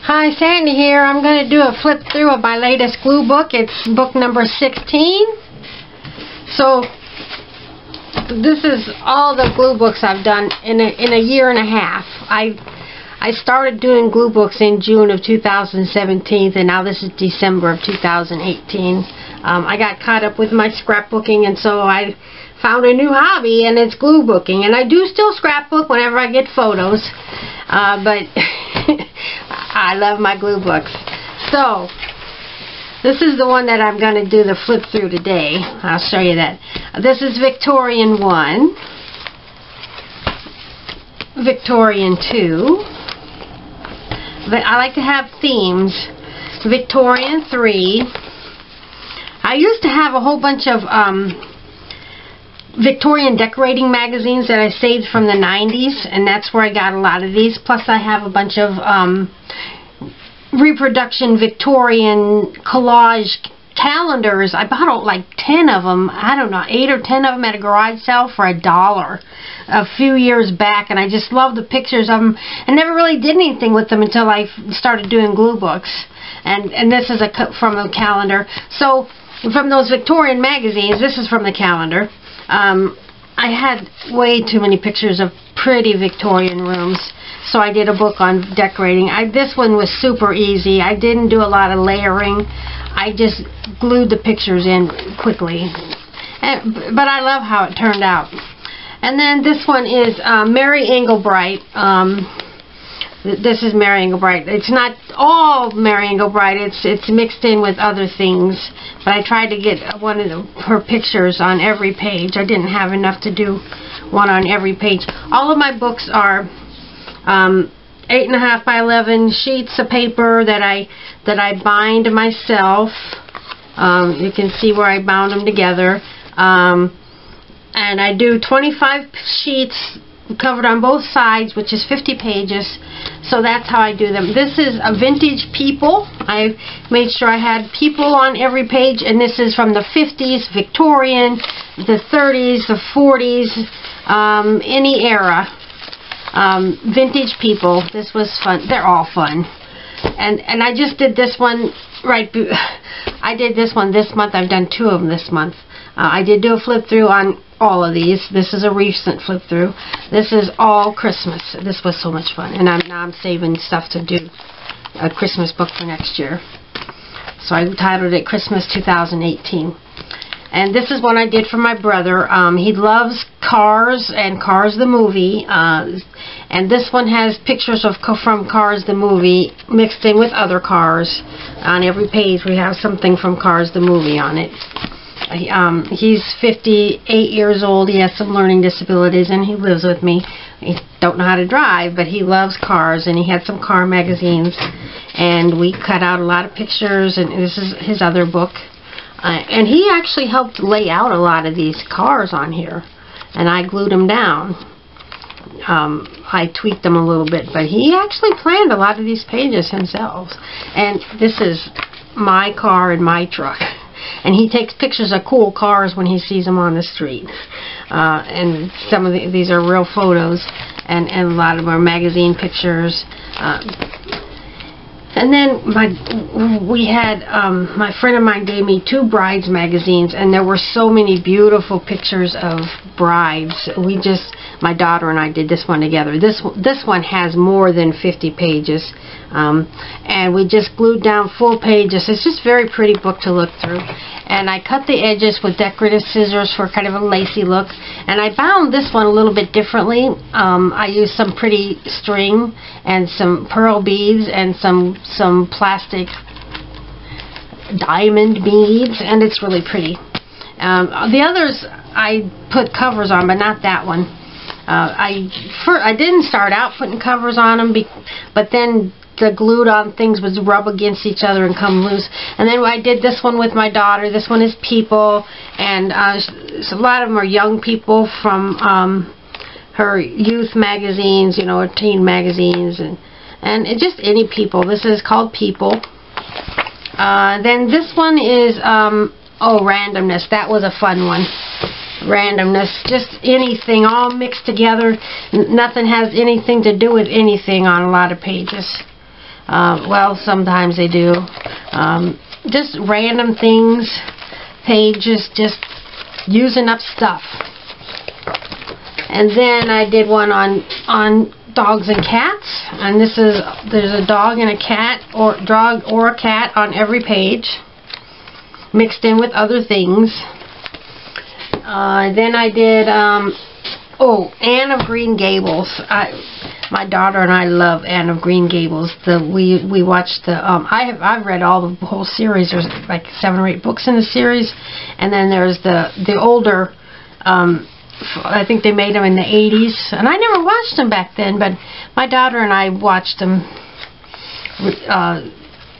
Hi, Sandy here. I'm going to do a flip through of my latest glue book. It's book number 16. So this is all the glue books I've done in a year and a half. I started doing glue books in June of 2017, and now this is December of 2018. I got caught up with my scrapbooking, and so I found a new hobby, and it's glue booking. And I do still scrapbook whenever I get photos, but I love my glue books. So this is the one that I'm going to do the flip through today. I'll show you that. This is Victorian 1, Victorian 2. But I like to have themes. Victorian 3. I used to have a whole bunch of Victorian decorating magazines that I saved from the 90s, and that's where I got a lot of these. Plus I have a bunch of reproduction Victorian collage calendars. I bought like 10 of them, I don't know, 8 or 10 of them at a garage sale for $1 a few years back, and I just love the pictures of them. I never really did anything with them until I started doing glue books. And this is from a calendar. So from those Victorian magazines, this is from the calendar. I had way too many pictures of pretty Victorian rooms, so I did a book on decorating. This one was super easy. I didn't do a lot of layering. I just glued the pictures in quickly. But I love how it turned out. And then this one is Mary Englebright. This is Mary Englebright. It's not all Mary Englebright. It's mixed in with other things. But I tried to get one of her pictures on every page. I didn't have enough to do one on every page. All of my books are 8.5 by 11 sheets of paper that I bind myself. You can see where I bound them together. And I do 25 sheets covered on both sides, which is 50 pages. So that's how I do them. This is a vintage people. I made sure I had people on every page, and this is from the 50s, Victorian, the 30s, the 40s, any era. Vintage people. This was fun. They're all fun. And I just did this one I did this one this month. I've done 2 of them this month. I did do a flip through on all of these. This is a recent flip through. This is all Christmas. This was so much fun, and now I'm saving stuff to do a Christmas book for next year. So I titled it Christmas 2018. And this is one I did for my brother. He loves Cars and Cars the movie. And this one has pictures from Cars the movie mixed in with other cars. On every page we have something from Cars the movie on it. He's 58 years old. He has some learning disabilities, and he lives with me. He don't know how to drive, but he loves cars, and he had some car magazines, and we cut out a lot of pictures, and this is his other book. And he actually helped lay out a lot of these cars on here, and I glued them down. I tweaked them a little bit, but he actually planned a lot of these pages himself. And this is my car and my truck. And he takes pictures of cool cars when he sees them on the street. And some of these are real photos, and a lot of them are magazine pictures. And then my friend of mine gave me 2 brides magazines, and there were so many beautiful pictures of brides. My daughter and I did this one together. This one has more than 50 pages, and we just glued down full pages. It's just a very pretty book to look through. And I cut the edges with decorative scissors for kind of a lacy look. And I bound this one a little bit differently. I used some pretty string and some pearl beads and some plastic diamond beads, and it's really pretty. The others I put covers on, but not that one. I didn't start out putting covers on them, but then the glued on things would rub against each other and come loose. And then I did this one with my daughter. This one is people, and a lot of them are young people from her youth magazines, you know, or teen magazines, and just any people. This is called People. Then this one is Randomness. That was a fun one. Randomness, just anything all mixed together. Nothing has anything to do with anything on a lot of pages. Well, sometimes they do. Just random things, pages, just using up stuff. And then I did one on dogs and cats, and there's a dog and a cat, or a cat on every page, mixed in with other things. Then I did Anne of Green Gables. My daughter and I love Anne of Green Gables. We watched the I've read all the whole series. There's like 7 or 8 books in the series, and then there's the older. I think they made them in the 80s, and I never watched them back then, but my daughter and I watched them,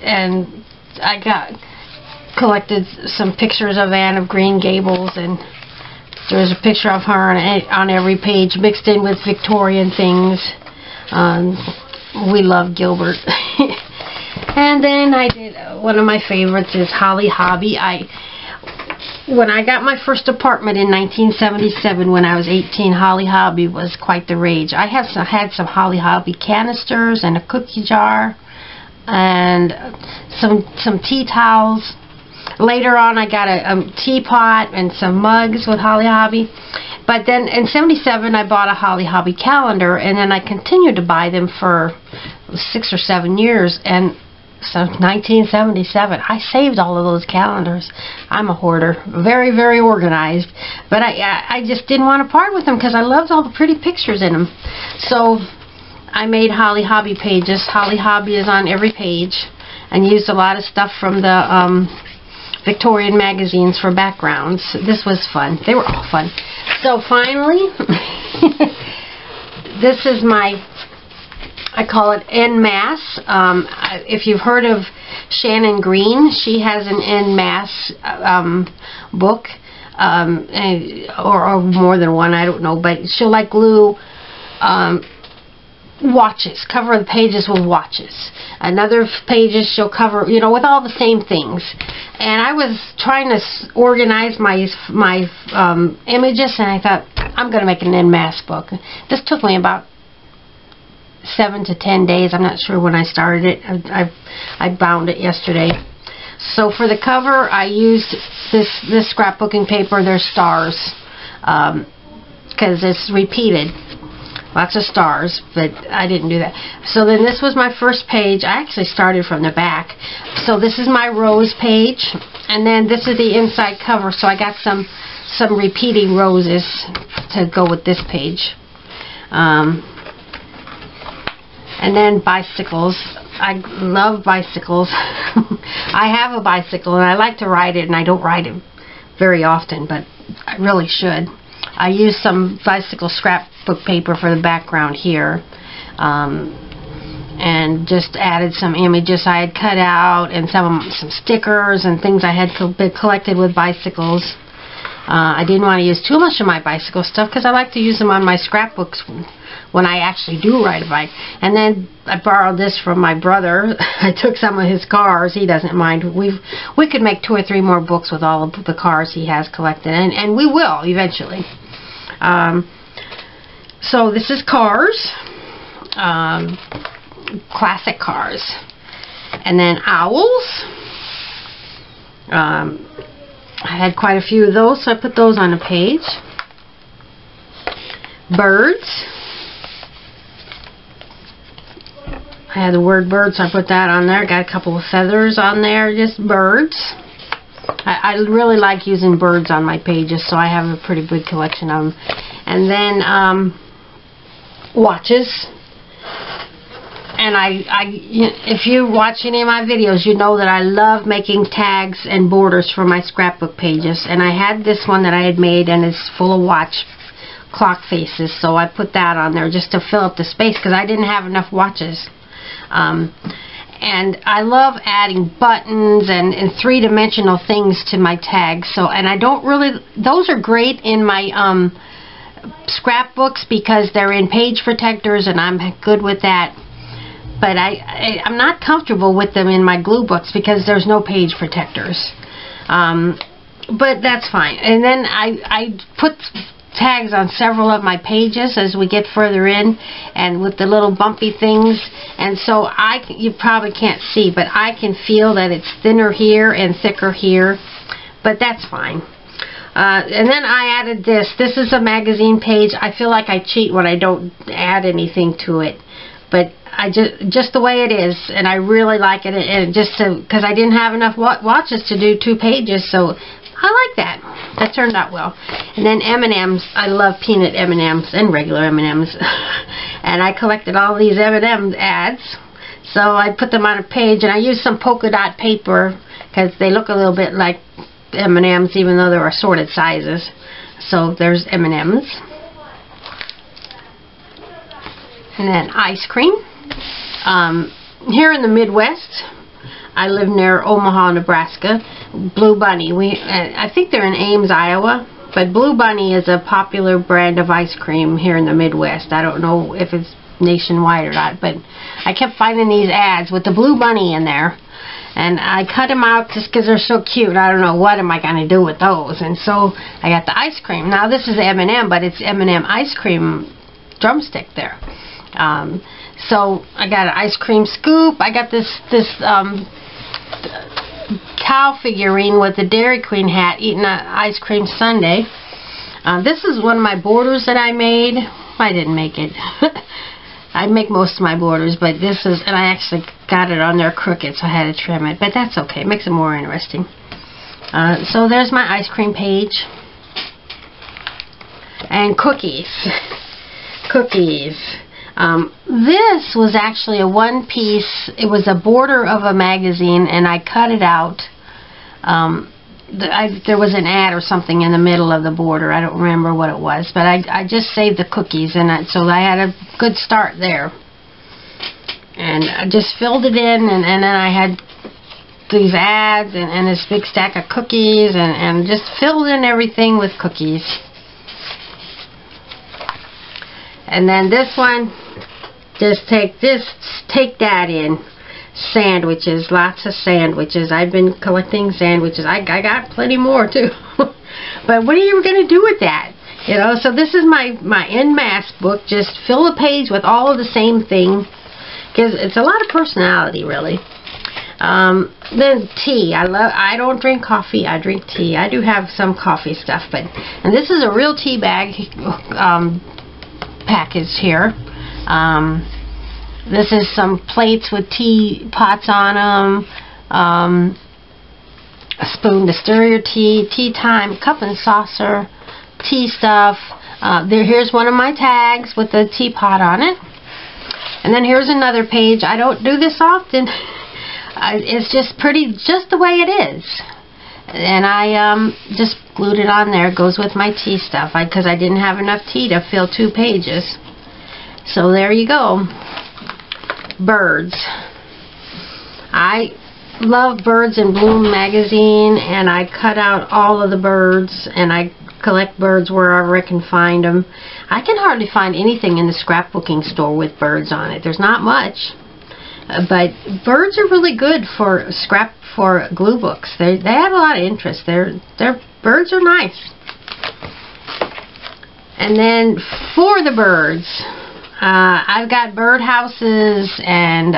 and I collected some pictures of Anne of Green Gables, and there's a picture of her on every page, mixed in with Victorian things. We love Gilbert. And then I did, one of my favorites is Holly Hobby. When I got my first apartment in 1977, when I was 18, Holly Hobby was quite the rage. I had some Holly Hobby canisters and a cookie jar and some tea towels. Later on, I got a teapot and some mugs with Holly Hobby. But then in 77, I bought a Holly Hobby calendar, and then I continued to buy them for 6 or 7 years. And so 1977, I saved all of those calendars. I'm a hoarder, very, very organized. But I just didn't want to part with them because I loved all the pretty pictures in them. So I made Holly Hobby pages. Holly Hobby is on every page, and used a lot of stuff from the Victorian magazines for backgrounds. This was fun. They were all fun. So finally, this is my, I call it En Masse. If you've heard of Shannon Green, she has an En Masse book, or more than one, I don't know, but she'll like glue watches, cover the pages with watches. Another pages she'll cover, you know, with all the same things. And I was trying to organize my images, and I thought, I'm going to make an En Masse book. This took me about 7 to 10 days. I'm not sure when I started it. I bound it yesterday. So for the cover, I used this scrapbooking paper. There's stars, because it's repeated. Lots of stars, but I didn't do that. So then this was my first page. I actually started from the back. So this is my rose page, and then this is the inside cover. So I got some repeating roses to go with this page. And then bicycles. I love bicycles. I have a bicycle, and I like to ride it, and I don't ride it very often, but I really should. I used some bicycle scrapbook paper for the background here, and just added some images I had cut out, and some stickers and things I had collected with bicycles. I didn't want to use too much of my bicycle stuff because I like to use them on my scrapbooks when I actually do ride a bike. And then I borrowed this from my brother. I took some of his cars. He doesn't mind. We could make 2 or 3 more books with all of the cars he has collected, and we will eventually. So this is cars, classic cars, and then owls. I had quite a few of those, so I put those on a page. Birds. I had the word birds, so I put that on there. Got a couple of feathers on there, just birds. I really like using birds on my pages, so I have a pretty good collection of them. And then watches. And if you watch any of my videos, you know that I love making tags and borders for my scrapbook pages. And I had this one that I had made, and it's full of watch clock faces, so I put that on there just to fill up the space because I didn't have enough watches. And I love adding buttons and 3-dimensional things to my tags. So, and I don't really, those are great in my scrapbooks because they're in page protectors, and I'm good with that. But I'm not comfortable with them in my glue books because there's no page protectors. But that's fine. And then I put tags on several of my pages as we get further in, and with the little bumpy things, and so you probably can't see, but I can feel that it's thinner here and thicker here, but that's fine. And then I added this. This is a magazine page. I feel like I cheat when I don't add anything to it, but I just the way it is, and I really like it, and just because I didn't have enough watches to do 2 pages, so I like that. That turned out well. And then M&Ms. I love peanut M&Ms and regular M&Ms. And I collected all these M&M ads. So I put them on a page, and I used some polka dot paper because they look a little bit like M&Ms even though they're assorted sizes. So there's M&Ms. And then ice cream. Here in the Midwest, I live near Omaha, Nebraska. Blue Bunny. I think they're in Ames, Iowa. But Blue Bunny is a popular brand of ice cream here in the Midwest. I don't know if it's nationwide or not, but I kept finding these ads with the Blue Bunny in there. And I cut them out just because they're so cute. I don't know what am I going to do with those. And so I got the ice cream. Now this is M&M, but it's M&M ice cream drumstick there. So I got an ice cream scoop. I got this cow figurine with the Dairy Queen hat eating an ice cream sundae. This is one of my borders that I made. I didn't make it. I make most of my borders, but this is, and I actually got it on there crooked, so I had to trim it, but that's okay. It makes it more interesting. So there's my ice cream page. And cookies. Cookies. This was actually a one-piece. It was a border of a magazine, and I cut it out. There was an ad or something in the middle of the border. I don't remember what it was, but I just saved the cookies, and so I had a good start there. And I just filled it in, and then I had these ads and this big stack of cookies, and just filled in everything with cookies. And then this one, just take that in. Sandwiches, lots of sandwiches. I've been collecting sandwiches. I got plenty more too. But what are you going to do with that? You know, so this is my en masse book. Just fill a page with all of the same thing, because it's a lot of personality, really. Then tea. I don't drink coffee. I drink tea. I do have some coffee stuff, and this is a real tea bag package here. This is some plates with tea pots on them, a spoon to stir your tea, tea time, cup and saucer, tea stuff. Here's one of my tags with the teapot on it. And then here's another page. I don't do this often. It's just just the way it is. And I just glued it on there. It goes with my tea stuff because I didn't have enough tea to fill 2 pages. So there you go. Birds. I love Birds in Bloom magazine, and I cut out all of the birds, and I collect birds wherever I can find them. I can hardly find anything in the scrapbooking store with birds on it. There's not much. But birds are really good for glue books. They have a lot of interest. Their birds are nice. And then for the birds, I've got bird houses and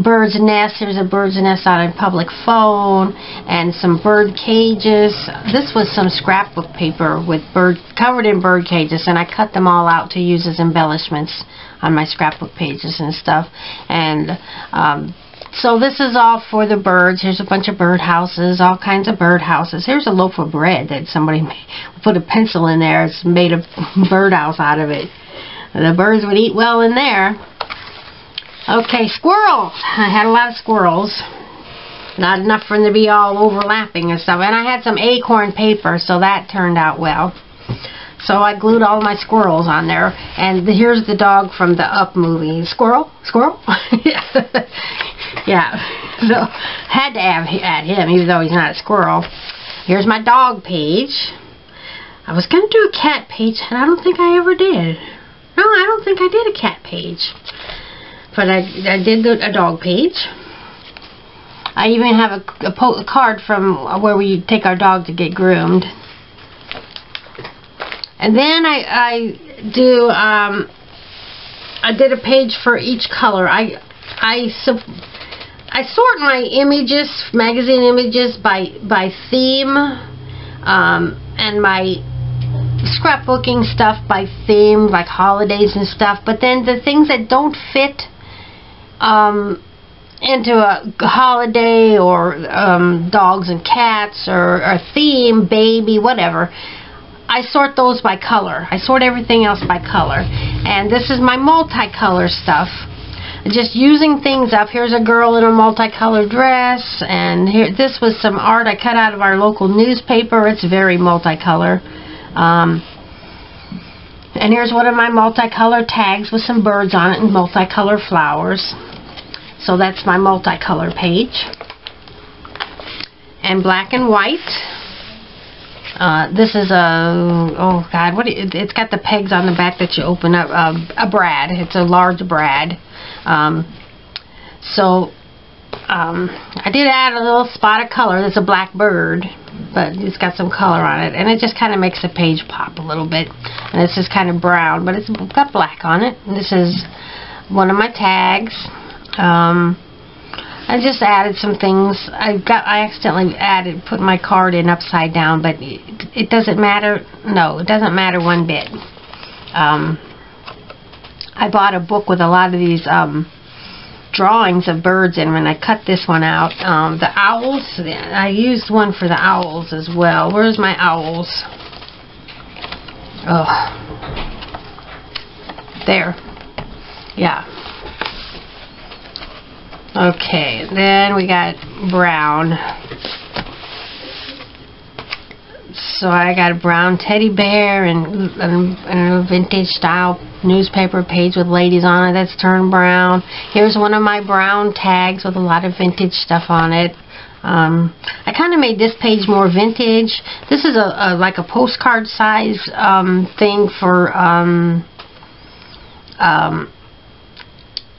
bird's nests. There's a bird's nest on a public phone, and some bird cages. This was some scrapbook paper with covered in bird cages, and I cut them all out to use as embellishments on my scrapbook pages and stuff. And so this is all for the birds. Here's a bunch of bird houses, all kinds of bird houses. Here's a loaf of bread that somebody put a pencil in there. It's made a birdhouse out of it. The birds would eat well in there. Okay, squirrels. I had a lot of squirrels. Not enough for them to be all overlapping and stuff. And I had some acorn paper, so that turned out well. So I glued all my squirrels on there. And here's the dog from the Up movie. Squirrel? Squirrel? Yeah. So had to add him, even though he's not a squirrel. Here's my dog page. I was going to do a cat page, and I don't think I ever did. No, I don't think I did a cat page. But I did a dog page. I even have a card from where we take our dog to get groomed. And then I did a page for each color. I sort my images, magazine images, by theme, and my scrapbooking stuff by theme, like holidays and stuff. But then the things that don't fit into a holiday, or dogs and cats, or a theme, baby, whatever, I sort those by color. I sort everything else by color. And this is my multicolor stuff. Just using things up. Here's a girl in a multicolored dress, and here, this was some art I cut out of our local newspaper. It's very multicolor. And here's one of my multicolor tags with some birds on it and multicolor flowers. So that's my multicolor page. And black and white. This is oh God, it's got the pegs on the back that you open up. A brad. It's a large brad. I did add a little spot of color. There's a black bird, but it's got some color on it, and it just kind of makes the page pop a little bit. And this is kind of brown, but it's got black on it. And this is one of my tags. I just added some things. I accidentally put my card in upside down, but it doesn't matter. No, it doesn't matter one bit. I bought a book with a lot of these drawings of birds in them, and I cut this one out. The owls, I used one for the owls as well. Where's my owls? Oh, there. Yeah. Okay, then we got brown. So I got a brown teddy bear and a vintage style newspaper page with ladies on it that's turned brown. Here's one of my brown tags with a lot of vintage stuff on it. I kind of made this page more vintage. This is like a postcard size thing for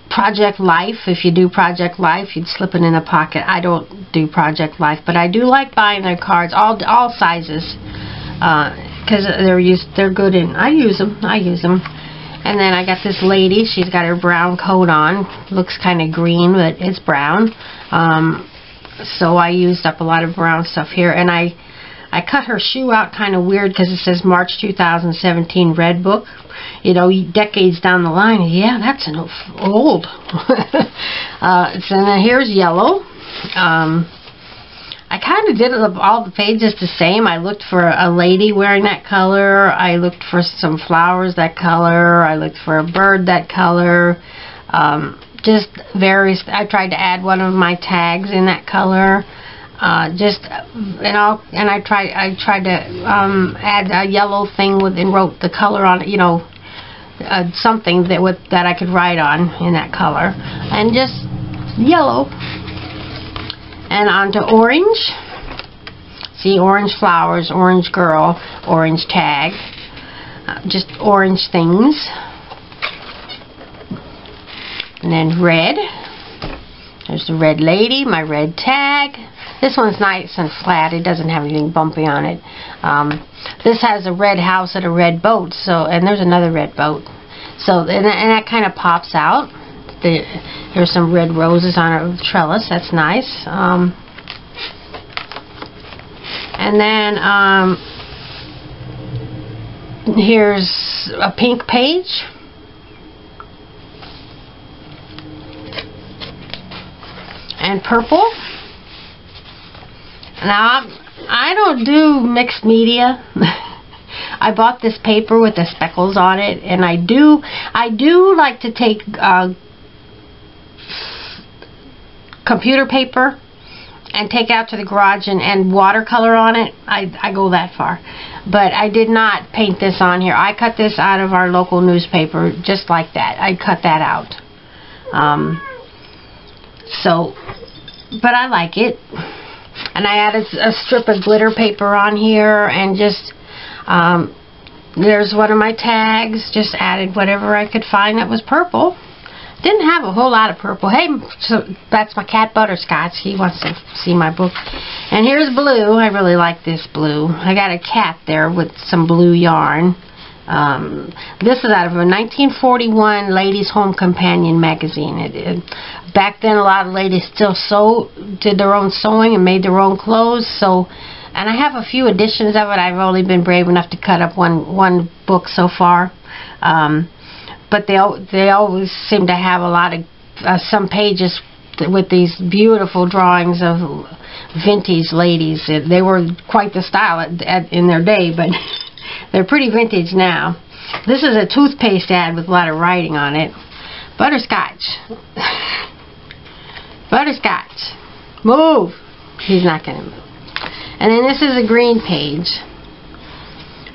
Project Life. If you do Project Life, you'd slip it in a pocket. I don't do Project Life, but I do like buying their cards, all sizes, because they're good, and I use them. And then I got this lady. She's got her brown coat on. Looks kind of green, but it's brown. So I used up a lot of brown stuff here, and I cut her shoe out kind of weird because it says March 2017 Red Book. You know, decades down the line, yeah, that's an old. So then here's yellow. I kind of did all the pages the same. I looked for a lady wearing that color. I looked for some flowers that color. I looked for a bird that color. Just various. I tried to add one of my tags in that color. I tried to add a yellow thing and wrote the color on it, you know, something that I could write on in that color, and just yellow. And onto orange. See, orange flowers, orange girl, orange tag, just orange things. And then red. There's the red lady, my red tag. This one's nice and flat. It doesn't have anything bumpy on it. This has a red house and a red boat. And there's another red boat. And that kind of pops out. There's some red roses on a trellis. That's nice. And then here's a pink page. And purple. Now, I don't do mixed media. I bought this paper with the speckles on it, and I do like to take computer paper and take out to the garage and watercolor on it. I go that far. But I did not paint this on here. I cut this out of our local newspaper just like that. I cut that out. But I like it. And I added a strip of glitter paper on here, and just there's one of my tags. Just added whatever I could find that was purple. Didn't have a whole lot of purple. Hey, so that's my cat Butterscotch. He wants to see my book. And here's blue. I really like this blue. I got a cat there with some blue yarn. This is out of a 1941 Ladies' Home Companion magazine. Back then, a lot of ladies still did their own sewing and made their own clothes. So, and I have a few editions of it. I've only been brave enough to cut up one book so far. But they always seem to have a lot of some pages with these beautiful drawings of vintage ladies. They were quite the style in their day, but they're pretty vintage now. This is a toothpaste ad with a lot of writing on it. Butterscotch. Butterscotch. Move. He's not going to move. And then this is a green page.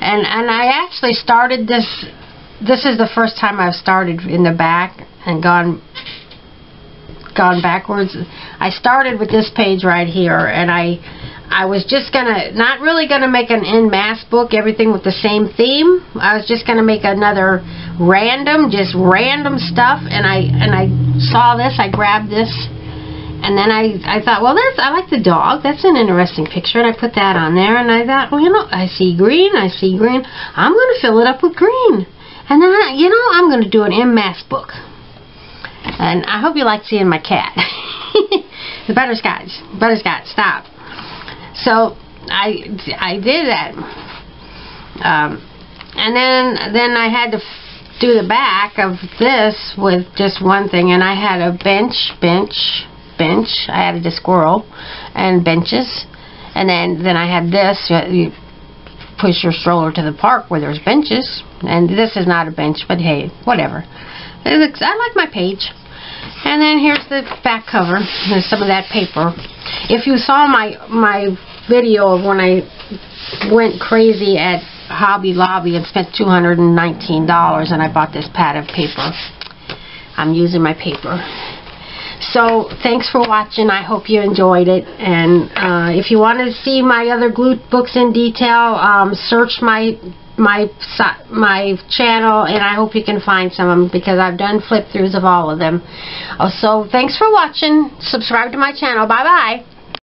And I actually started this. This is the first time I've started in the back and gone backwards. I started with this page right here, and I was just not really gonna make an en masse book, everything with the same theme. I was just gonna make another random stuff, and I saw this, I grabbed this, and then I thought, well, I like the dog, that's an interesting picture, and I put that on there, and I thought, well, you know, I see green, I'm gonna fill it up with green, and then I'm gonna do an en masse book. And I hope you like seeing my cat. The Butterscotch, stop. So I did that, and then I had to do the back of this with just one thing, and I had a bench. I added a squirrel and benches, and then I had this. You push your stroller to the park where there's benches, and this is not a bench, but hey, whatever. I like my page. And then here's the back cover. There's some of that paper. If you saw my video of when I went crazy at Hobby Lobby and spent $219 and I bought this pad of paper, I'm using my paper. So thanks for watching. I hope you enjoyed it. And if you want to see my other Gluebooks in detail, search my channel, and I hope you can find some of them because I've done flip throughs of all of them. So thanks for watching. Subscribe to my channel. Bye bye.